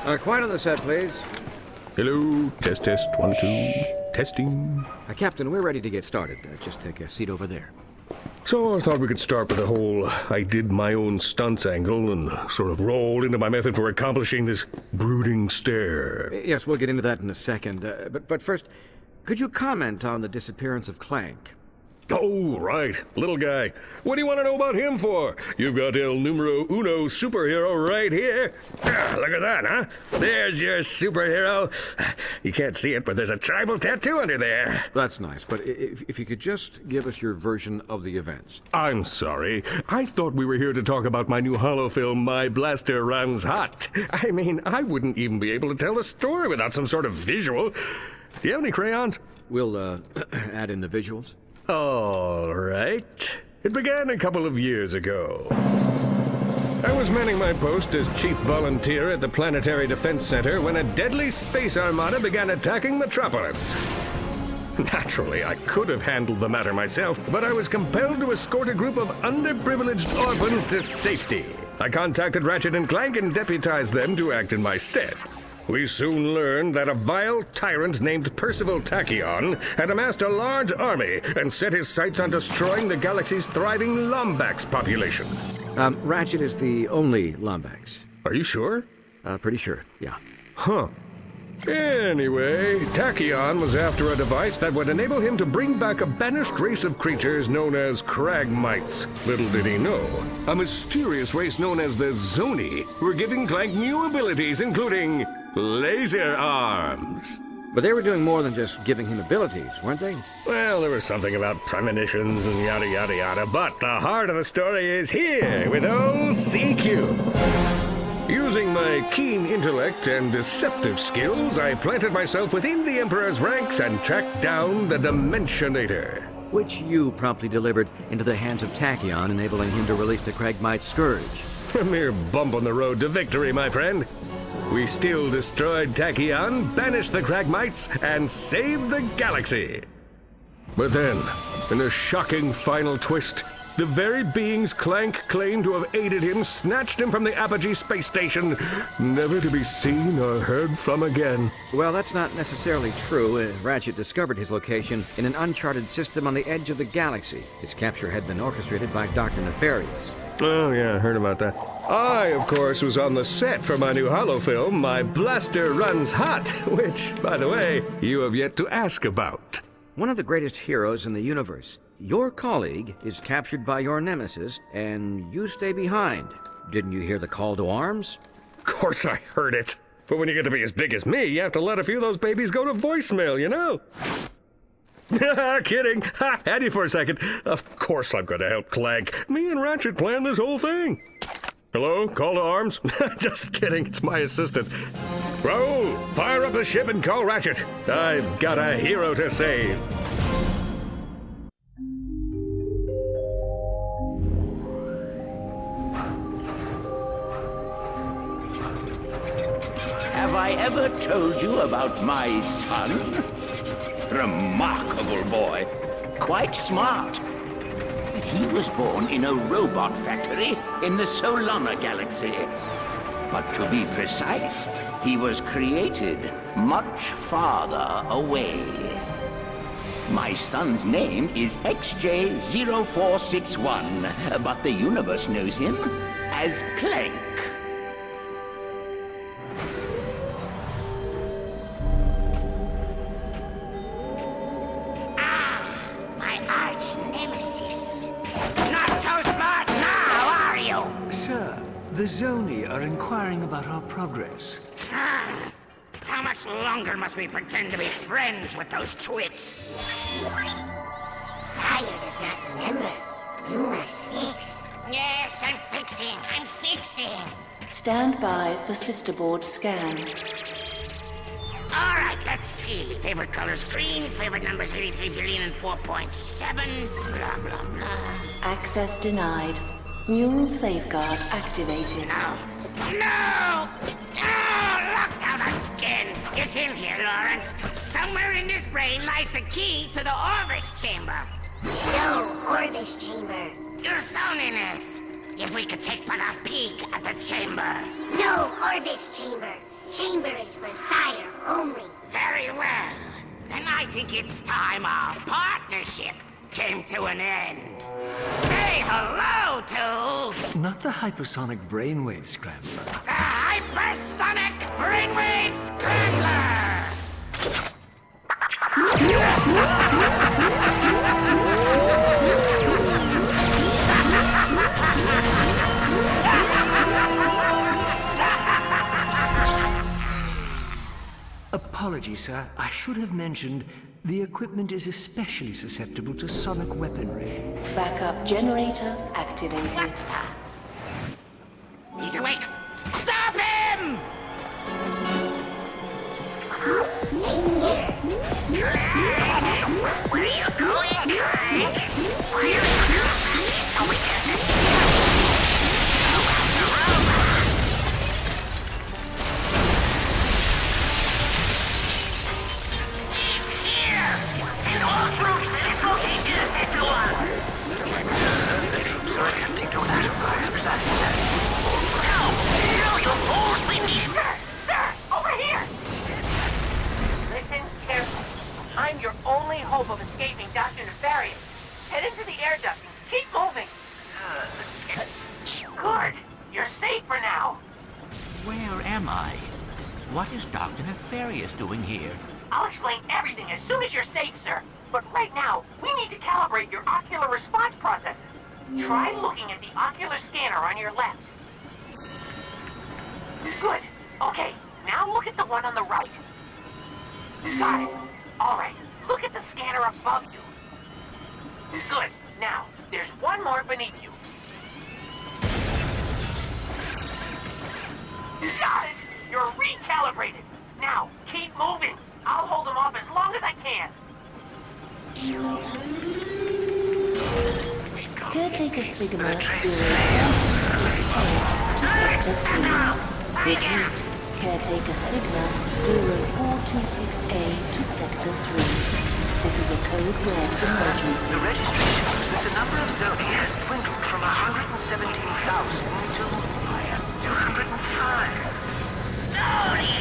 Quiet on the set, please. Hello, test, 1, 2, testing. Captain, we're ready to get started. Just take a seat over there. So I thought we could start with the whole I did my own stunts angle and sort of roll into my method for accomplishing this brooding stare. Yes, we'll get into that in a second. But first, could you comment on the disappearance of Clank? Oh, right. Little guy. What do you want to know about him for? You've got El Numero Uno superhero right here. Look at that, huh? There's your superhero. You can't see it, but there's a tribal tattoo under there. That's nice, but if you could just give us your version of the events. I'm sorry. I thought we were here to talk about my new holo film, My Blaster Runs Hot. I mean, I wouldn't even be able to tell a story without some sort of visual. Do you have any crayons? We'll add in the visuals. All right. It began a couple of years ago. I was manning my post as chief volunteer at the Planetary Defense Center when a deadly space armada began attacking Metropolis. Naturally, I could have handled the matter myself, but I was compelled to escort a group of underprivileged orphans to safety. I contacted Ratchet and Clank and deputized them to act in my stead. We soon learned that a vile tyrant named Percival Tachyon had amassed a large army and set his sights on destroying the galaxy's thriving Lombax population. Ratchet is the only Lombax. Are you sure? Pretty sure, yeah. Huh. Anyway, Tachyon was after a device that would enable him to bring back a banished race of creatures known as Cragmites. Little did he know, a mysterious race known as the Zoni were giving Clank new abilities, including laser arms. But they were doing more than just giving him abilities, weren't they? Well, there was something about premonitions and yada yada yada, but the heart of the story is here with old CQ. Using my keen intellect and deceptive skills, I planted myself within the Emperor's ranks and tracked down the Dimensionator. Which you promptly delivered into the hands of Tachyon, enabling him to release the Cragmite Scourge. A mere bump on the road to victory, my friend. We still destroyed Tachyon, banished the Cragmites, and saved the galaxy. But then, in a shocking final twist, the very beings Clank claimed to have aided him snatched him from the Apogee space station, never to be seen or heard from again. Well, that's not necessarily true. Ratchet discovered his location in an uncharted system on the edge of the galaxy. Its capture had been orchestrated by Dr. Nefarious. Oh, yeah, I heard about that. I, of course, was on the set for my new holo film, My Blaster Runs Hot, which, by the way, you have yet to ask about. One of the greatest heroes in the universe. Your colleague is captured by your nemesis, and you stay behind. Didn't you hear the call to arms? Of course I heard it. But when you get to be as big as me, you have to let a few of those babies go to voicemail, you know? Kidding. Had you for a second. Of course I'm going to help Clank. Me and Ratchet planned this whole thing. Hello? Call to arms? Just kidding. It's my assistant. Raoul, fire up the ship and call Ratchet. I've got a hero to save. Have I ever told you about my son? Remarkable boy. Quite smart. He was born in a robot factory in the Solana galaxy. But to be precise, he was created much farther away. My son's name is XJ0461, but the universe knows him as Clank. The Zoni are inquiring about our progress. How much longer must we pretend to be friends with those twits? Sire does not remember. You must fix. Yes, I'm fixing. Stand by for sisterboard scan. All right, let's see. Favorite colors green, favorite numbers 83 billion and 4.7, blah, blah, blah. Access denied. Neural safeguard activated. No! Locked out again! It's in here, Lawrence. Somewhere in this brain lies the key to the Orvus Chamber. No Orvus Chamber. Your Soniness. If we could take but a peek at the chamber. No Orvus Chamber. chamber is for sire only. Very well. Then I think it's time our partnership came to an end. Say hello to... Not the Hypersonic Brainwave Scrambler. the Hypersonic Brainwave Scrambler! Apologies, sir. I should have mentioned the equipment is especially susceptible to sonic weaponry. Backup generator activated. He's awake! Stop him! Where are you going, Clank? Where are you going? I'm your only hope of escaping Dr. Nefarious. Head into the air duct and keep moving. Good. You're safe for now. Where am I? What is Dr. Nefarious doing here? I'll explain everything as soon as you're safe, sir. But right now, we need to calibrate your ocular response processes. Try looking at the ocular scanner on your left. Good. Okay, now look at the one on the right. Got it. All right, look at the scanner above you. Good. Now, there's one more beneath you. Got it! You're recalibrated. Now, keep moving. I'll hold them off as long as I can. Caretaker signal 0426A to Sector 3. Repeat. Caretaker signal 0426A to Sector 3. This is a code red emergency. The registration with the number of Zoni has dwindled from 117,000 to 205. Zoni!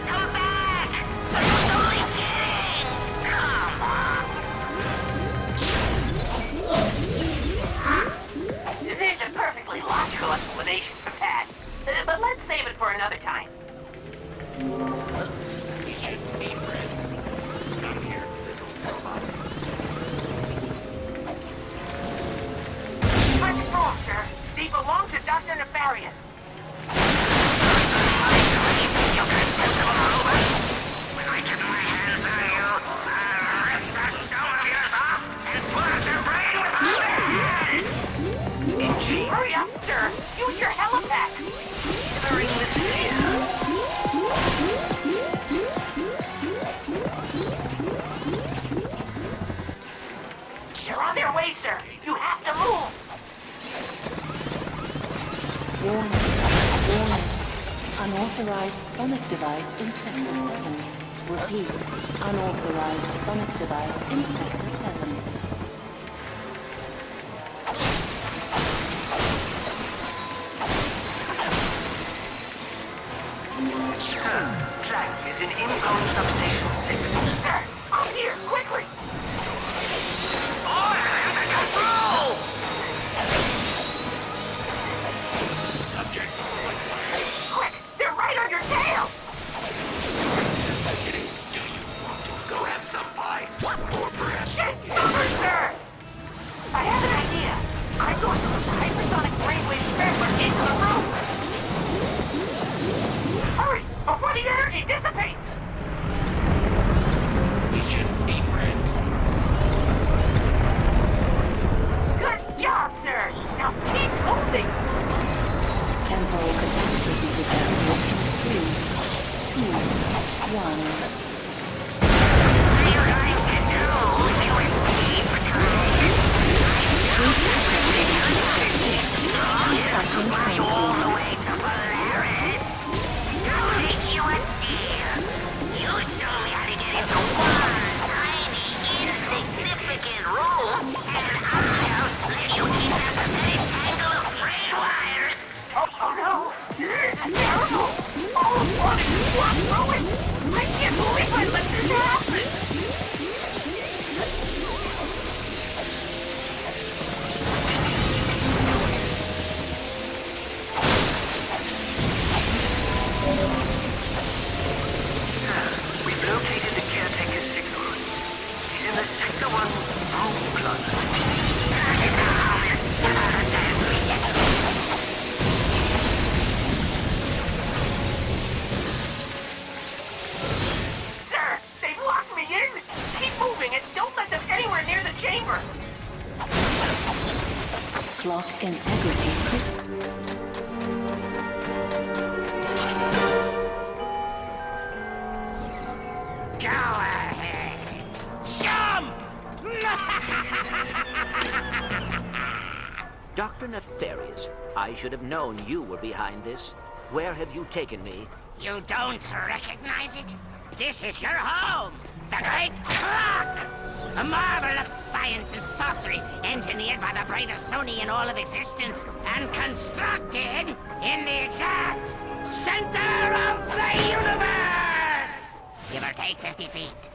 Come back! You're only kidding! Come on! There's a perfectly logical explanation for that. But let's save it for another time. Let's go, sir. They belong to Dr. Nefarious. When I get my hands on you, I'll rip that stone of yours off and put your brain with my head! Hurry up, sir. Use your helipad. Entering the sphere. They're on their way, sir. You have to move. Warning. Warning. Unauthorized sonic device in Sector 7. Repeat. Unauthorized sonic device in Sector 7. Clank is in incoming substation 6. Sir, up here, quickly. Quick, they're right on your tail. Go have some pie. Or perhaps... Get covered, sir. I have an idea. I'm going to put the Hypersonic Brainwave Scrambler into the room. Hurry, before the energy dissipates. We should be friends. Good job, sir. Now keep moving. Temporal catastrophe detected in 3, 2, 1. Oh no! This is terrible! All of one Clock integrity Go ahead. Jump! Dr. Nefarious, I should have known you were behind this. Where have you taken me? You don't recognize it? This is your home! The Great Clock! A marvel of science and sorcery, engineered by the brightest Sony in all of existence, and constructed in the exact center of the universe! Give or take 50 feet.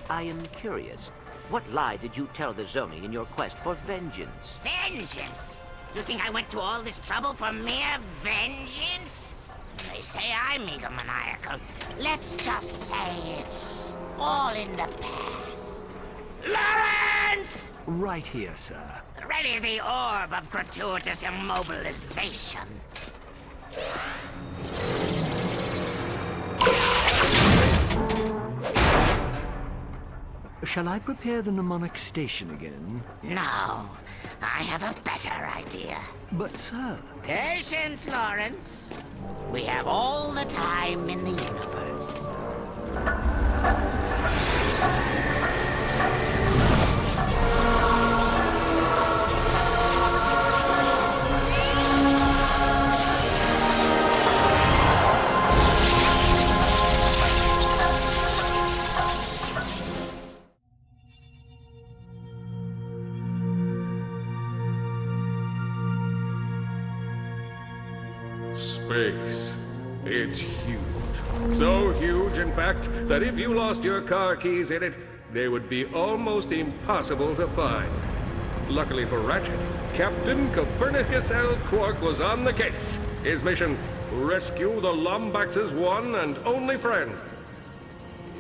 I am curious. What lie did you tell the Zoni in your quest for vengeance? Vengeance? You think I went to all this trouble for mere vengeance? They say I'm egomaniacal. Let's just say it's all in the past. Lawrence! Right here, sir. Ready the orb of gratuitous immobilization. Shall I prepare the mnemonic station again? No, I have a better idea. But, sir... Patience, Lawrence. We have all the time in the universe. Space. It's huge. So huge, in fact, that if you lost your car keys in it, they would be almost impossible to find. Luckily for Ratchet, Captain Copernicus L. Quark was on the case. His mission, rescue the Lombax's one and only friend.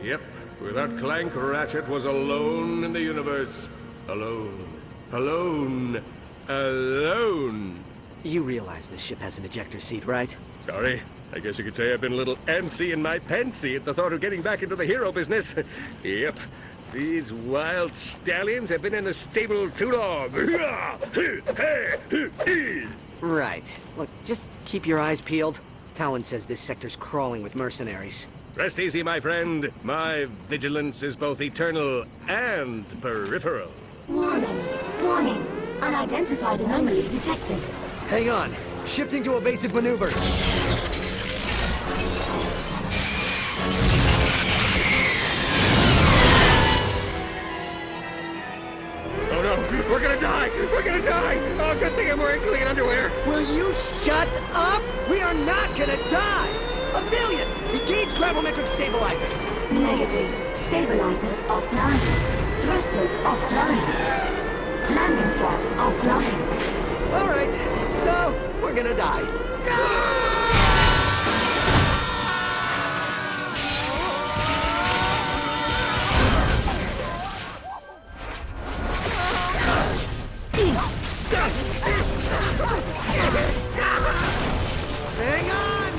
Yep, without Clank, Ratchet was alone in the universe. Alone. Alone. Alone. You realize this ship has an ejector seat, right? Sorry. I guess you could say I've been a little antsy in my pantsy at the thought of getting back into the hero business. Yep. These wild stallions have been in the stable too long. Right. Look, just keep your eyes peeled. Talon says this sector's crawling with mercenaries. Rest easy, my friend. My vigilance is both eternal and peripheral. Warning. Warning. Unidentified anomaly detected. Hang on. Shifting to a basic maneuver. Oh no, we're gonna die! We're gonna die! Oh, good thing I'm wearing clean underwear! Will you shut up? We are not gonna die! A billion! Engage gravimetric stabilizers! Negative. Stabilizers offline. Thrusters offline. Landing flaps offline. All right. So, we're gonna die. Hang on!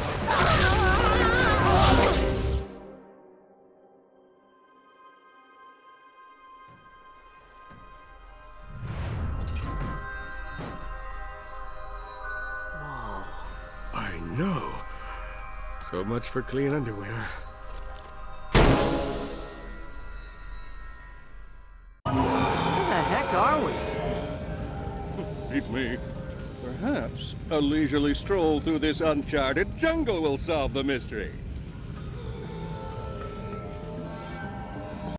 I know. So much for clean underwear. Where the heck are we? Beats me. Perhaps a leisurely stroll through this uncharted jungle will solve the mystery.